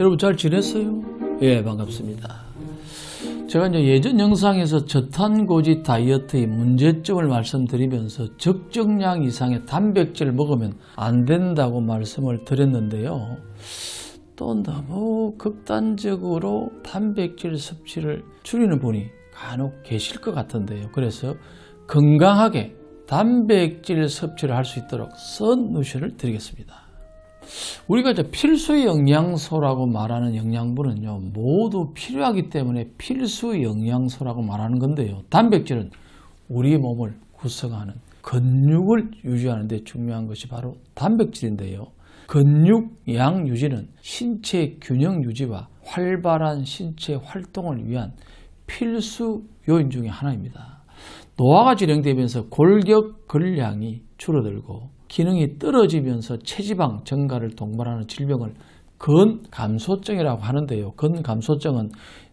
여러분 잘 지냈어요? 예, 반갑습니다. 제가 이제 예전 영상에서 저탄고지 다이어트의 문제점을 말씀드리면서 적정량 이상의 단백질을 먹으면 안 된다고 말씀을 드렸는데요. 또 너무 극단적으로 단백질 섭취를 줄이는 분이 간혹 계실 것 같은데요. 그래서 건강하게 단백질 섭취를 할 수 있도록 선누션을 드리겠습니다. 우리가 이제 필수 영양소라고 말하는 영양분은요, 모두 필요하기 때문에 필수 영양소라고 말하는 건데요. 단백질은 우리 몸을 구성하는 근육을 유지하는 데 중요한 것이 바로 단백질인데요. 근육량 유지는 신체 균형 유지와 활발한 신체 활동을 위한 필수 요인 중에 하나입니다. 노화가 진행되면서 골격 근량이 줄어들고 기능이 떨어지면서 체지방 증가를 동반하는 질병을 근감소증이라고 하는데요. 근감소증은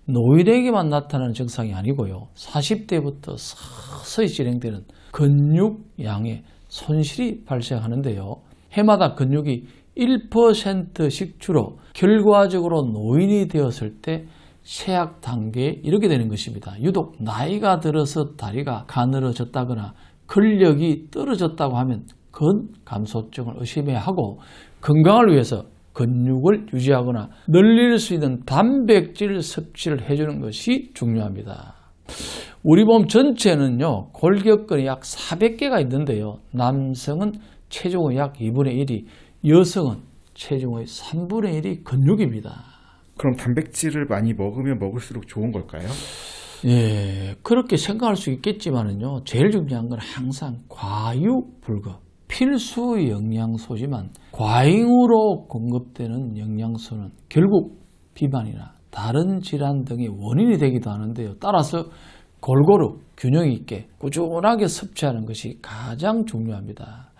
노인에게만 나타나는 증상이 아니고요. 40대부터 서서히 진행되는 근육량의 손실이 발생하는데요. 해마다 근육이 1%씩 줄어 결과적으로 노인이 되었을 때 쇠약 단계에 이르게 되는 것입니다. 유독 나이가 들어서 다리가 가늘어졌다거나 근력이 떨어졌다고 하면 근감소증을 의심해야 하고, 건강을 위해서 근육을 유지하거나 늘릴 수 있는 단백질 섭취를 해주는 것이 중요합니다. 우리 몸 전체는요, 골격근이 약 400개가 있는데요. 남성은 체중의 약 2분의 1이, 여성은 체중의 3분의 1이 근육입니다. 그럼 단백질을 많이 먹으면 먹을수록 좋은 걸까요? 예, 그렇게 생각할 수 있겠지만은요, 제일 중요한 건 항상 과유불급. 필수 영양소지만 과잉으로 공급되는 영양소는 결국 비만이나 다른 질환 등의 원인이 되기도 하는데요. 따라서 골고루 균형 있게 꾸준하게 섭취하는 것이 가장 중요합니다.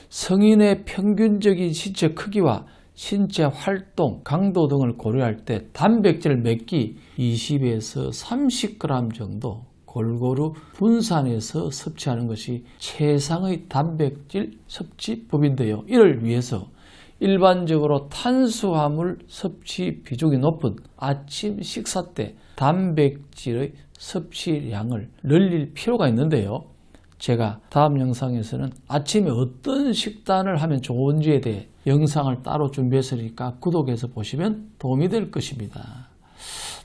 성인의 평균적인 신체 크기와 신체 활동, 강도 등을 고려할 때 단백질 몇 끼 20에서 30g 정도 골고루 분산해서 섭취하는 것이 최상의 단백질 섭취법인데요. 이를 위해서 일반적으로 탄수화물 섭취 비중이 높은 아침 식사 때 단백질의 섭취량을 늘릴 필요가 있는데요. 제가 다음 영상에서는 아침에 어떤 식단을 하면 좋은지에 대해 영상을 따로 준비했으니까 구독해서 보시면 도움이 될 것입니다.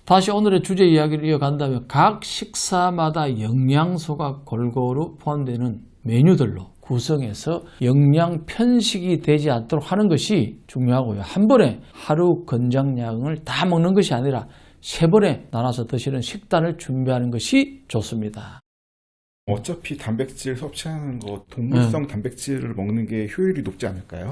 다시 오늘의 주제 이야기를 이어간다면 각 식사마다 영양소가 골고루 포함되는 메뉴들로 구성해서 영양 편식이 되지 않도록 하는 것이 중요하고요. 한 번에 하루 권장량을 다 먹는 것이 아니라 3번에 나눠서 드시는 식단을 준비하는 것이 좋습니다. 어차피 단백질 섭취하는 거 동물성 단백질을 먹는 게 효율이 높지 않을까요?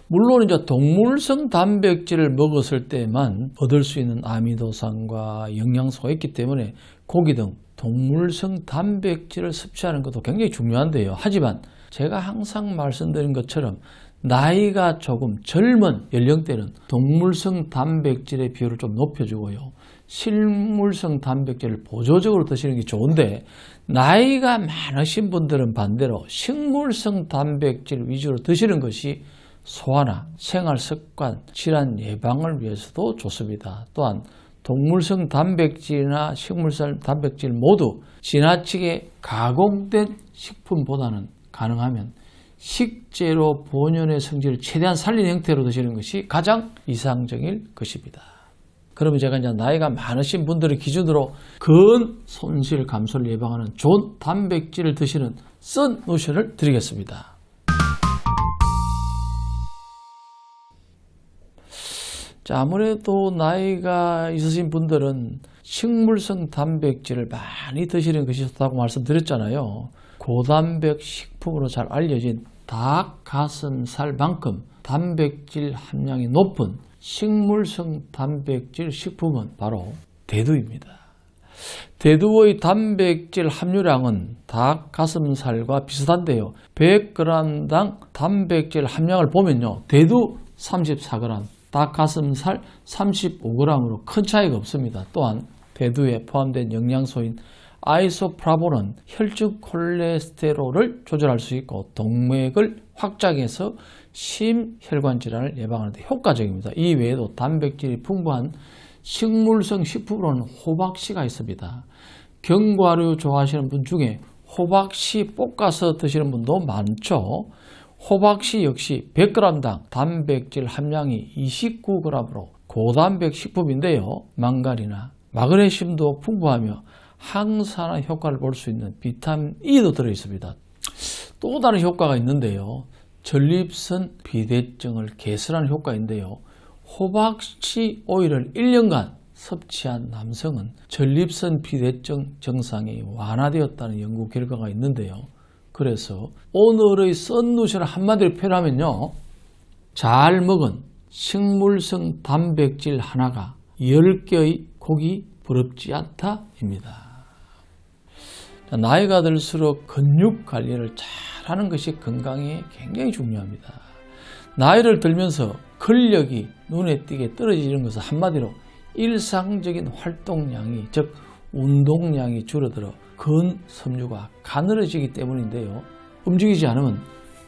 물론 이제 동물성 단백질을 먹었을 때만 얻을 수 있는 아미노산과 영양소가 있기 때문에 고기 등 동물성 단백질을 섭취하는 것도 굉장히 중요한데요. 하지만 제가 항상 말씀드린 것처럼 나이가 조금 젊은 연령대는 동물성 단백질의 비율을 좀 높여주고요. 식물성 단백질을 보조적으로 드시는 게 좋은데, 나이가 많으신 분들은 반대로 식물성 단백질 위주로 드시는 것이 소화나 생활습관, 질환 예방을 위해서도 좋습니다. 또한 동물성 단백질이나 식물성 단백질 모두 지나치게 가공된 식품보다는 가능하면 식재료 본연의 성질을 최대한 살린 형태로 드시는 것이 가장 이상적일 것입니다. 그러면 제가 이제 나이가 많으신 분들을 기준으로 근 손실 감소를 예방하는 좋은 단백질을 드시는 선누션을 드리겠습니다. 자, 아무래도 나이가 있으신 분들은 식물성 단백질을 많이 드시는 것이 좋다고 말씀드렸잖아요. 고단백 식품으로 잘 알려진 닭 가슴살만큼 단백질 함량이 높은 식물성 단백질 식품은 바로 대두입니다. 대두의 단백질 함유량은 닭 가슴살과 비슷한데요. 100g당 단백질 함량을 보면요, 대두 34g, 닭 가슴살 35g으로 큰 차이가 없습니다. 또한 대두에 포함된 영양소인 아이소프라본은 혈중 콜레스테롤을 조절할 수 있고 동맥을 확장해서 심혈관 질환을 예방하는 데 효과적입니다. 이 외에도 단백질이 풍부한 식물성 식품으로는 호박씨가 있습니다. 견과류 좋아하시는 분 중에 호박씨 볶아서 드시는 분도 많죠. 호박씨 역시 100g당 단백질 함량이 29g으로 고단백 식품인데요. 망가리나 마그네슘도 풍부하며 항산화 효과를 볼 수 있는 비타민 E도 들어있습니다. 또 다른 효과가 있는데요. 전립선 비대증을 개선하는 효과인데요. 호박씨 오일을 1년간 섭취한 남성은 전립선 비대증 증상이 완화되었다는 연구 결과가 있는데요. 그래서 오늘의 썬누시를 한마디로 표현하면요. 잘 먹은 식물성 단백질 하나가 10개의 고기 부럽지 않다입니다. 나이가 들수록 근육 관리를 잘하는 것이 건강에 굉장히 중요합니다. 나이를 들면서 근력이 눈에 띄게 떨어지는 것은 한마디로 일상적인 활동량이, 즉 운동량이 줄어들어 근섬유가 가늘어지기 때문인데요. 움직이지 않으면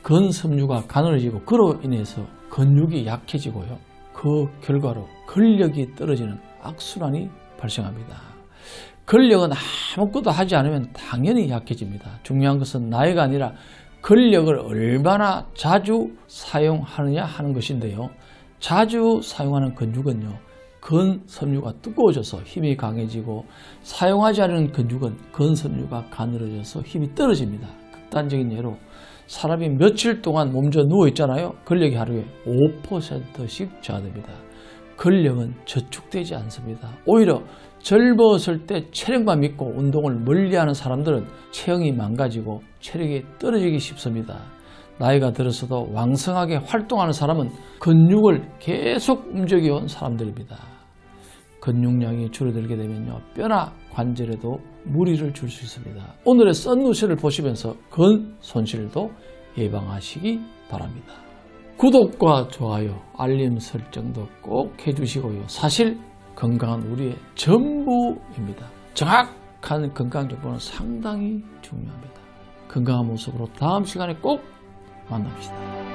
근섬유가 가늘어지고 그로 인해서 근육이 약해지고요. 그 결과로 근력이 떨어지는 악순환이 발생합니다. 근력은 아무것도 하지 않으면 당연히 약해집니다. 중요한 것은 나이가 아니라 근력을 얼마나 자주 사용하느냐 하는 것인데요. 자주 사용하는 근육은요. 근섬유가 두꺼워져서 힘이 강해지고 사용하지 않은 근육은 근섬유가 가늘어져서 힘이 떨어집니다. 극단적인 예로 사람이 며칠 동안 몸져 누워 있잖아요. 근력이 하루에 5%씩 저하됩니다. 근력은 저축되지 않습니다. 오히려 젊었을 때 체력만 믿고 운동을 멀리하는 사람들은 체형이 망가지고 체력이 떨어지기 쉽습니다. 나이가 들어서도 왕성하게 활동하는 사람은 근육을 계속 움직여온 사람들입니다. 근육량이 줄어들게 되면요, 뼈나 관절에도 무리를 줄 수 있습니다. 오늘의 썬누시를 보시면서 근 손실도 예방하시기 바랍니다. 구독과 좋아요, 알림 설정도 꼭 해주시고요. 사실 건강한 우리의 전부입니다. 정확한 건강 정보는 상당히 중요합니다. 건강한 모습으로 다음 시간에 꼭 만납시다.